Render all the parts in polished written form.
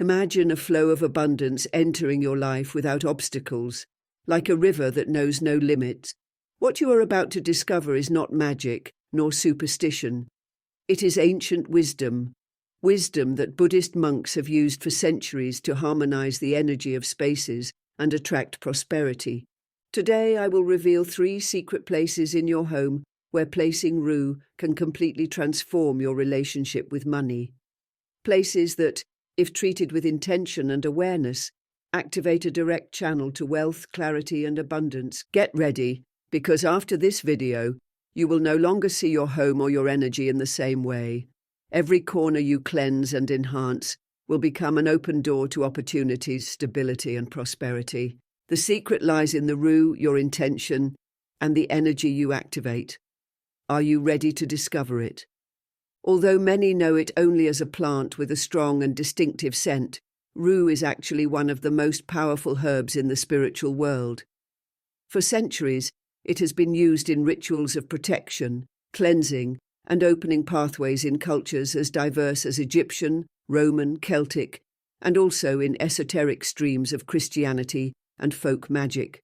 Imagine a flow of abundance entering your life without obstacles, like a river that knows no limits. What you are about to discover is not magic nor superstition. It is ancient wisdom, wisdom that Buddhist monks have used for centuries to harmonize the energy of spaces and attract prosperity. Today I will reveal 3 secret places in your home where placing Ru can completely transform your relationship with money. Places that, if treated with intention and awareness, activate a direct channel to wealth, clarity, and abundance. Get ready, because after this video, you will no longer see your home or your energy in the same way. Every corner you cleanse and enhance will become an open door to opportunities, stability, and prosperity. The secret lies in the Ru, your intention, and the energy you activate. Are you ready to discover it? Although many know it only as a plant with a strong and distinctive scent, Ru is actually one of the most powerful herbs in the spiritual world. For centuries, it has been used in rituals of protection, cleansing, and opening pathways in cultures as diverse as Egyptian, Roman, Celtic, and also in esoteric streams of Christianity and folk magic.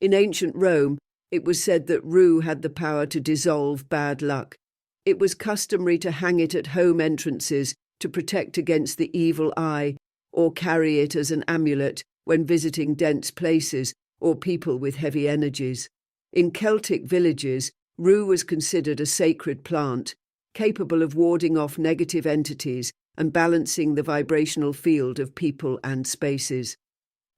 In ancient Rome, it was said that Ru had the power to dissolve bad luck. It was customary to hang it at home entrances to protect against the evil eye, or carry it as an amulet when visiting dense places or people with heavy energies. In Celtic villages, Ru was considered a sacred plant, capable of warding off negative entities and balancing the vibrational field of people and spaces.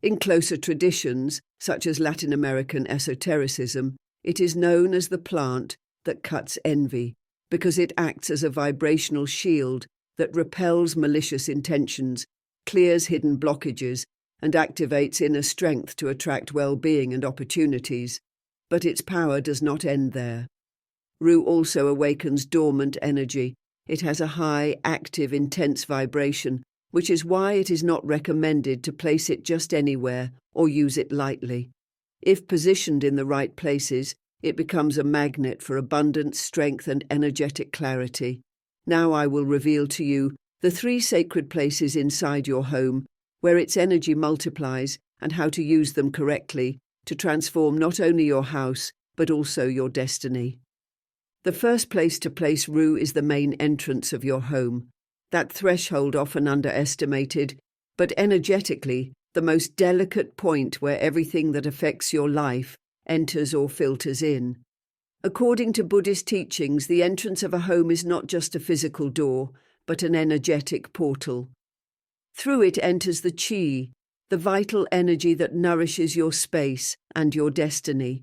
In closer traditions, such as Latin American esotericism, it is known as the plant that cuts envy, because it acts as a vibrational shield that repels malicious intentions, clears hidden blockages, and activates inner strength to attract well-being and opportunities. But its power does not end there. Ru also awakens dormant energy. It has a high, active, intense vibration, which is why it is not recommended to place it just anywhere or use it lightly. If positioned in the right places, it becomes a magnet for abundance, strength, and energetic clarity. Now I will reveal to you the 3 sacred places inside your home where its energy multiplies and how to use them correctly to transform not only your house, but also your destiny. The first place to place Ru is the main entrance of your home, that threshold often underestimated, but energetically the most delicate point where everything that affects your life enters or filters in. According to Buddhist teachings, the entrance of a home is not just a physical door, but an energetic portal. Through it enters the chi, the vital energy that nourishes your space and your destiny.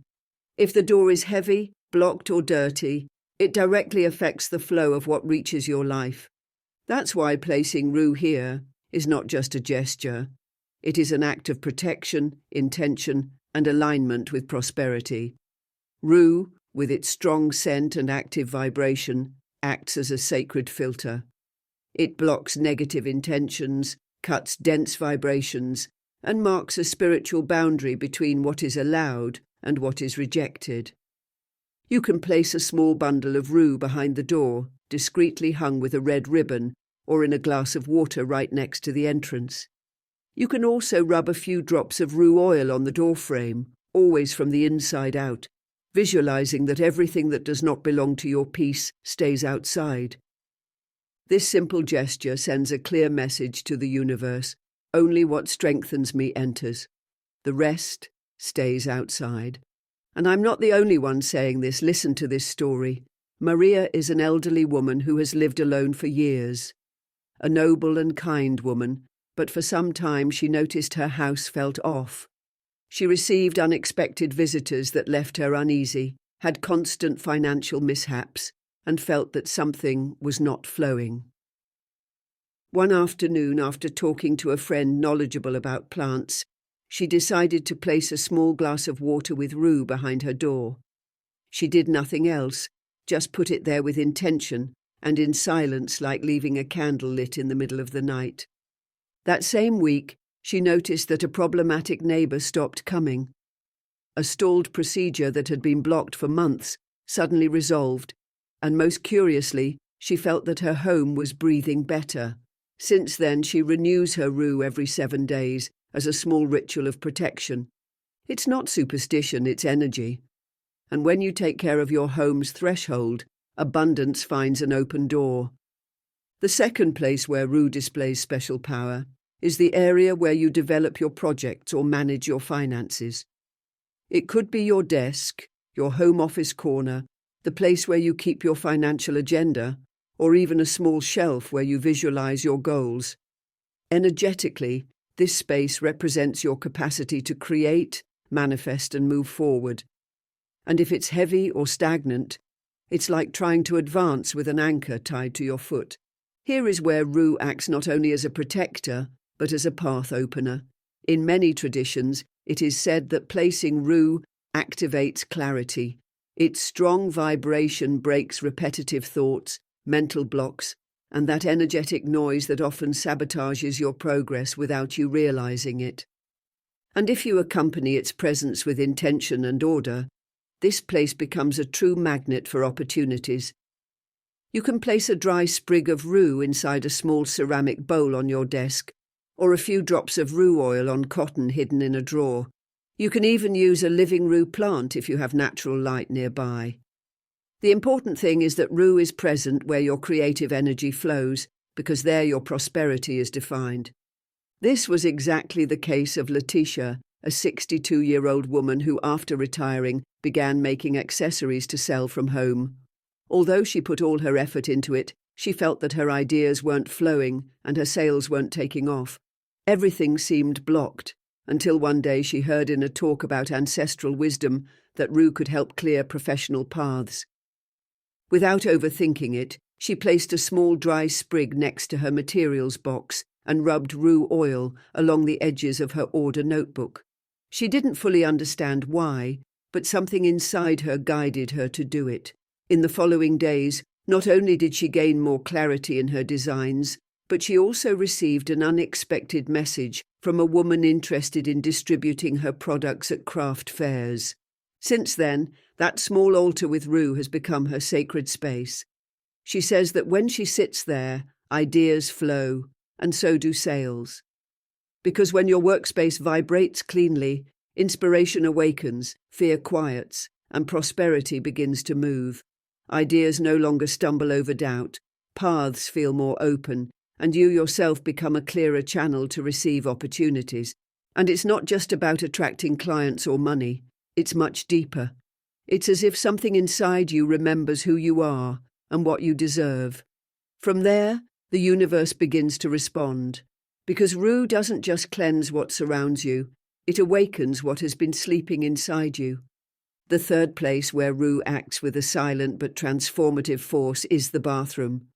If the door is heavy, blocked, or dirty, it directly affects the flow of what reaches your life. That's why placing Ru here is not just a gesture. It is an act of protection, intention, and alignment with prosperity. Ru, with its strong scent and active vibration, acts as a sacred filter. It blocks negative intentions, cuts dense vibrations, and marks a spiritual boundary between what is allowed and what is rejected. You can place a small bundle of Ru behind the door, discreetly hung with a red ribbon, or in a glass of water right next to the entrance. You can also rub a few drops of Ru oil on the doorframe, always from the inside out, visualizing that everything that does not belong to your peace stays outside. This simple gesture sends a clear message to the universe: only what strengthens me enters. The rest stays outside. And I'm not the only one saying this. Listen to this story. Maria is an elderly woman who has lived alone for years. A noble and kind woman, but for some time she noticed her house felt off. She received unexpected visitors that left her uneasy, had constant financial mishaps, and felt that something was not flowing. One afternoon, after talking to a friend knowledgeable about plants, she decided to place a small glass of water with Ru behind her door. She did nothing else, just put it there with intention and in silence, like leaving a candle lit in the middle of the night. That same week, she noticed that a problematic neighbour stopped coming. A stalled procedure that had been blocked for months suddenly resolved, and most curiously, she felt that her home was breathing better. Since then, she renews her rue every 7 days as a small ritual of protection. It's not superstition, it's energy. And when you take care of your home's threshold, abundance finds an open door. The second place where rue displays special power is the area where you develop your projects or manage your finances. It could be your desk, your home office corner, the place where you keep your financial agenda, or even a small shelf where you visualize your goals. Energetically, this space represents your capacity to create, manifest, and move forward. And if it's heavy or stagnant, it's like trying to advance with an anchor tied to your foot. Here is where rue acts not only as a protector, but as a path opener. In many traditions, it is said that placing rue activates clarity. Its strong vibration breaks repetitive thoughts, mental blocks, and that energetic noise that often sabotages your progress without you realizing it. And if you accompany its presence with intention and order, this place becomes a true magnet for opportunities. You can place a dry sprig of rue inside a small ceramic bowl on your desk, or a few drops of rue oil on cotton hidden in a drawer. You can even use a living rue plant if you have natural light nearby. The important thing is that rue is present where your creative energy flows, because there your prosperity is defined. This was exactly the case of Letitia, a 62-year-old woman who, after retiring, began making accessories to sell from home. Although she put all her effort into it, she felt that her ideas weren't flowing and her sales weren't taking off. Everything seemed blocked, until one day she heard in a talk about ancestral wisdom that rue could help clear professional paths. Without overthinking it, she placed a small dry sprig next to her materials box and rubbed rue oil along the edges of her order notebook. She didn't fully understand why, but something inside her guided her to do it. In the following days, not only did she gain more clarity in her designs, but she also received an unexpected message from a woman interested in distributing her products at craft fairs. Since then, that small altar with rue has become her sacred space. She says that when she sits there, ideas flow, and so do sales. Because when your workspace vibrates cleanly, inspiration awakens, fear quiets, and prosperity begins to move. Ideas no longer stumble over doubt, paths feel more open, and you yourself become a clearer channel to receive opportunities. And it's not just about attracting clients or money, it's much deeper. It's as if something inside you remembers who you are and what you deserve. From there, the universe begins to respond. Because rue doesn't just cleanse what surrounds you, it awakens what has been sleeping inside you. The third place where rue acts with a silent but transformative force is the bathroom.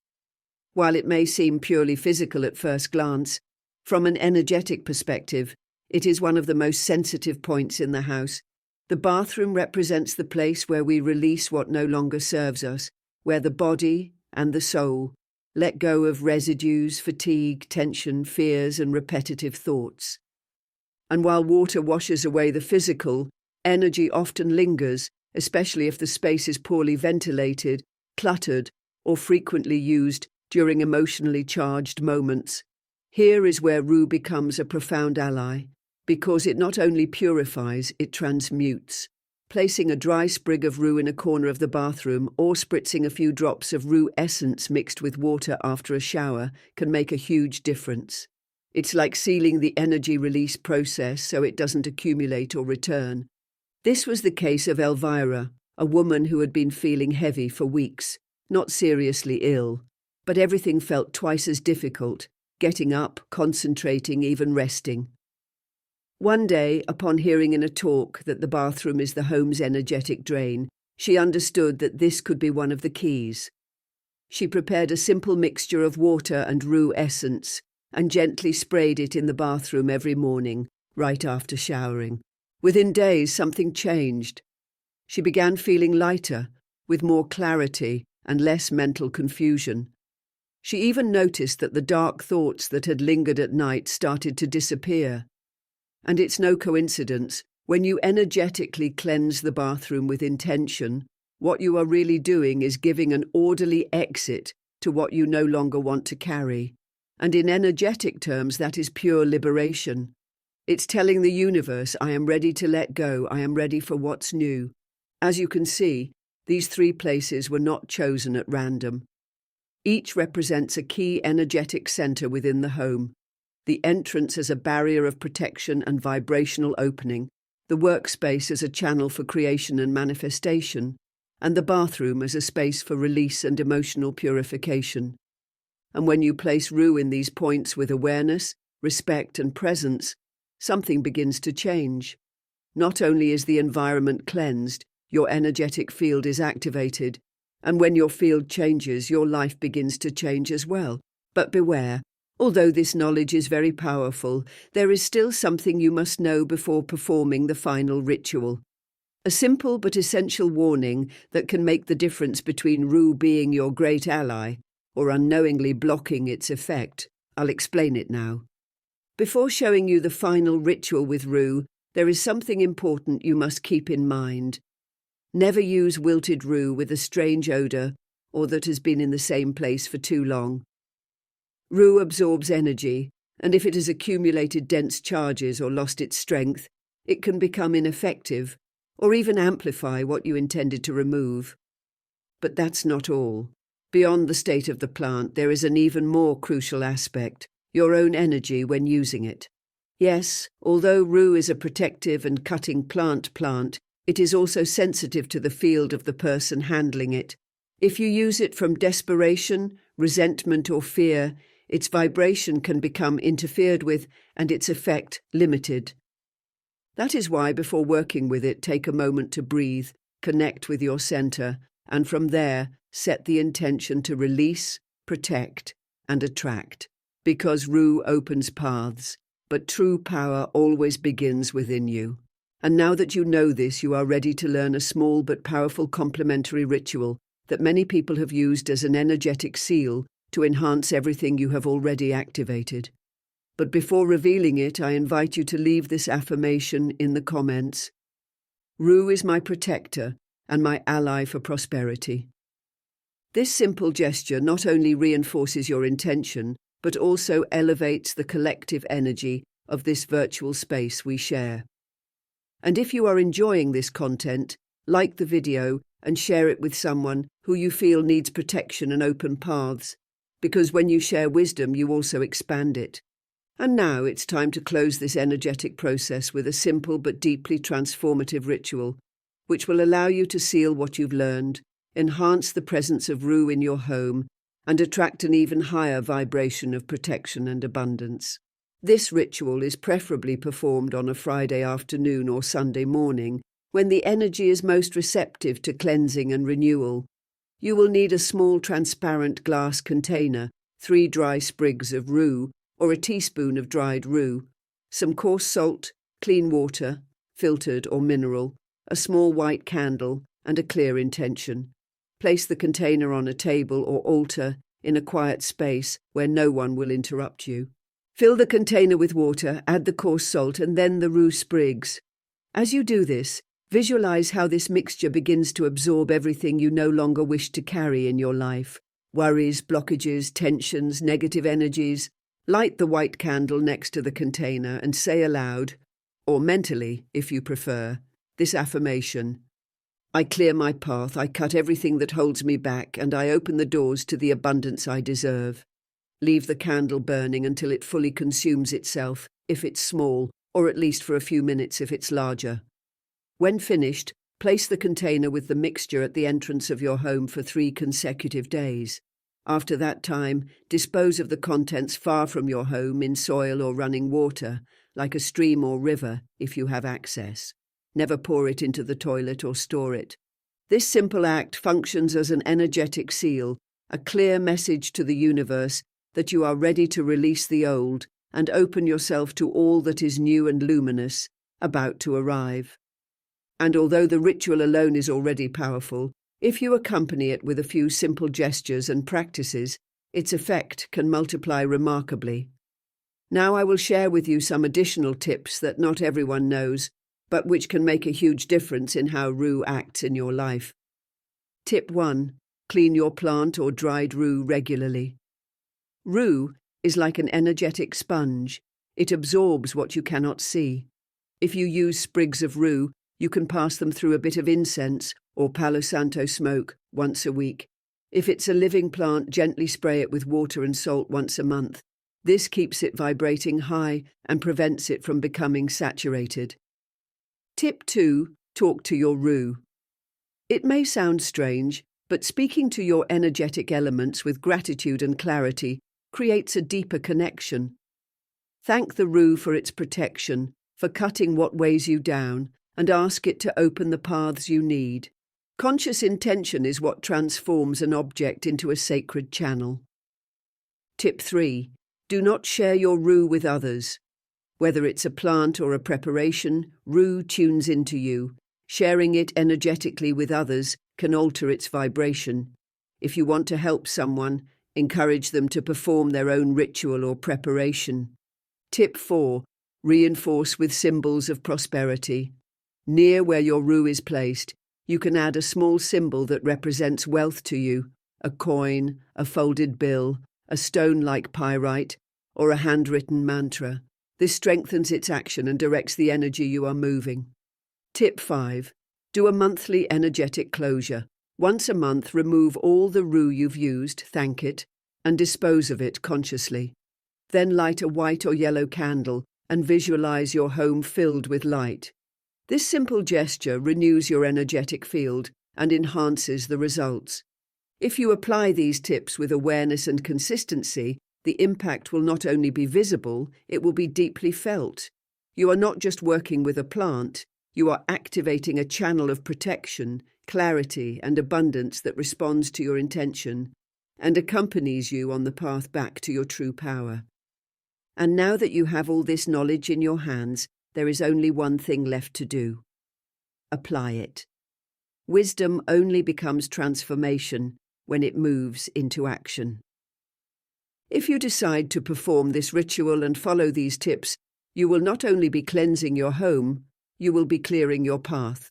While it may seem purely physical at first glance, from an energetic perspective, it is one of the most sensitive points in the house. The bathroom represents the place where we release what no longer serves us, where the body and the soul let go of residues, fatigue, tension, fears, and repetitive thoughts. And while water washes away the physical, energy often lingers, especially if the space is poorly ventilated, cluttered, or frequently used during emotionally charged moments. Here is where rue becomes a profound ally, because it not only purifies, it transmutes. Placing a dry sprig of rue in a corner of the bathroom or spritzing a few drops of rue essence mixed with water after a shower can make a huge difference. It's like sealing the energy release process so it doesn't accumulate or return. This was the case of Elvira, a woman who had been feeling heavy for weeks, not seriously ill, but everything felt twice as difficult, getting up, concentrating, even resting. One day, upon hearing in a talk that the bathroom is the home's energetic drain, she understood that this could be one of the keys. She prepared a simple mixture of water and rue essence and gently sprayed it in the bathroom every morning, right after showering. Within days, something changed. She began feeling lighter, with more clarity and less mental confusion. She even noticed that the dark thoughts that had lingered at night started to disappear. And it's no coincidence, when you energetically cleanse the bathroom with intention, what you are really doing is giving an orderly exit to what you no longer want to carry. And in energetic terms, that is pure liberation. It's telling the universe, I am ready to let go, I am ready for what's new. As you can see, these 3 places were not chosen at random. Each represents a key energetic center within the home. The entrance as a barrier of protection and vibrational opening, the workspace as a channel for creation and manifestation, and the bathroom as a space for release and emotional purification. And when you place Ru in these points with awareness, respect, and presence, something begins to change. Not only is the environment cleansed, your energetic field is activated, and when your field changes, your life begins to change as well. But beware, although this knowledge is very powerful, there is still something you must know before performing the final ritual. A simple but essential warning that can make the difference between Ru being your great ally or unknowingly blocking its effect. I'll explain it now. Before showing you the final ritual with Ru, there is something important you must keep in mind. Never use wilted Ru with a strange odor or that has been in the same place for too long. Ru absorbs energy, and if it has accumulated dense charges or lost its strength, it can become ineffective or even amplify what you intended to remove. But that's not all. Beyond the state of the plant, there is an even more crucial aspect, your own energy when using it. Yes, although Ru is a protective and cutting plant, it is also sensitive to the field of the person handling it. If you use it from desperation, resentment, or fear, its vibration can become interfered with and its effect limited. That is why before working with it, take a moment to breathe, connect with your center, and from there, set the intention to release, protect, and attract. Because Ru opens paths, but true power always begins within you. And now that you know this, you are ready to learn a small but powerful complementary ritual that many people have used as an energetic seal to enhance everything you have already activated. But before revealing it, I invite you to leave this affirmation in the comments. Ru is my protector and my ally for prosperity. This simple gesture not only reinforces your intention, but also elevates the collective energy of this virtual space we share. And if you are enjoying this content, like the video and share it with someone who you feel needs protection and open paths, because when you share wisdom, you also expand it. And now it's time to close this energetic process with a simple but deeply transformative ritual, which will allow you to seal what you've learned, enhance the presence of Ru in your home, and attract an even higher vibration of protection and abundance. This ritual is preferably performed on a Friday afternoon or Sunday morning, when the energy is most receptive to cleansing and renewal. You will need a small transparent glass container, 3 dry sprigs of Ru, or a teaspoon of dried Ru, some coarse salt, clean water, filtered or mineral, a small white candle, and a clear intention. Place the container on a table or altar in a quiet space where no one will interrupt you. Fill the container with water, add the coarse salt, and then the Ru sprigs. As you do this, visualize how this mixture begins to absorb everything you no longer wish to carry in your life. Worries, blockages, tensions, negative energies. Light the white candle next to the container and say aloud, or mentally, if you prefer, this affirmation. I clear my path, I cut everything that holds me back, and I open the doors to the abundance I deserve. Leave the candle burning until it fully consumes itself, if it's small, or at least for a few minutes if it's larger. When finished, place the container with the mixture at the entrance of your home for 3 consecutive days. After that time, dispose of the contents far from your home in soil or running water, like a stream or river, if you have access. Never pour it into the toilet or store it. This simple act functions as an energetic seal, a clear message to the universe that you are ready to release the old and open yourself to all that is new and luminous, about to arrive. And although the ritual alone is already powerful, if you accompany it with a few simple gestures and practices, its effect can multiply remarkably. Now I will share with you some additional tips that not everyone knows, but which can make a huge difference in how Ru acts in your life. Tip 1. Clean your plant or dried Ru regularly. Ru, is like an energetic sponge. It absorbs what you cannot see. If you use sprigs of rue, you can pass them through a bit of incense or Palo Santo smoke once a week. If it's a living plant, gently spray it with water and salt once a month. This keeps it vibrating high and prevents it from becoming saturated. Tip 2. Talk to your rue. It may sound strange, but speaking to your energetic elements with gratitude and clarity creates a deeper connection. Thank the rue for its protection, for cutting what weighs you down, and ask it to open the paths you need. Conscious intention is what transforms an object into a sacred channel. Tip 3. Do not share your rue with others. Whether it's a plant or a preparation, rue tunes into you. Sharing it energetically with others can alter its vibration. If you want to help someone, encourage them to perform their own ritual or preparation. Tip 4. Reinforce with symbols of prosperity. Near where your rue is placed, you can add a small symbol that represents wealth to you, a coin, a folded bill, a stone like pyrite, or a handwritten mantra. This strengthens its action and directs the energy you are moving. Tip 5. Do a monthly energetic closure. Once a month, remove all the rue you've used, thank it, and dispose of it consciously. Then light a white or yellow candle and visualize your home filled with light. This simple gesture renews your energetic field and enhances the results. If you apply these tips with awareness and consistency, the impact will not only be visible, it will be deeply felt. You are not just working with a plant, you are activating a channel of protection, clarity, and abundance that responds to your intention and accompanies you on the path back to your true power. And now that you have all this knowledge in your hands, there is only one thing left to do. Apply it. Wisdom only becomes transformation when it moves into action. If you decide to perform this ritual and follow these tips, you will not only be cleansing your home, you will be clearing your path.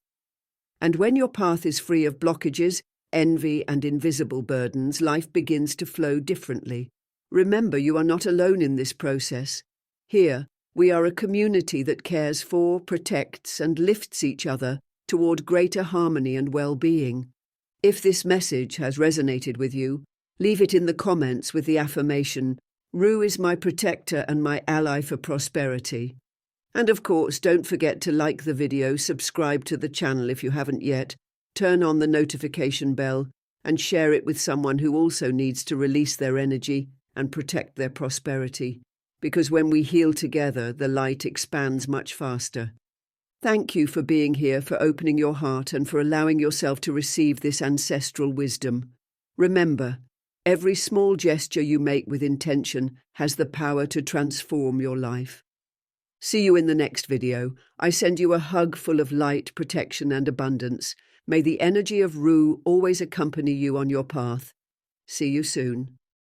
And when your path is free of blockages, envy, and invisible burdens, life begins to flow differently. Remember, you are not alone in this process. Here, we are a community that cares for, protects, and lifts each other toward greater harmony and well-being. If this message has resonated with you, leave it in the comments with the affirmation, "Rue is my protector and my ally for prosperity." And of course, don't forget to like the video, subscribe to the channel if you haven't yet, turn on the notification bell, and share it with someone who also needs to release their energy and protect their prosperity. Because when we heal together, the light expands much faster. Thank you for being here, for opening your heart, and for allowing yourself to receive this ancestral wisdom. Remember, every small gesture you make with intention has the power to transform your life. See you in the next video. I send you a hug full of light, protection, and abundance. May the energy of Rue always accompany you on your path. See you soon.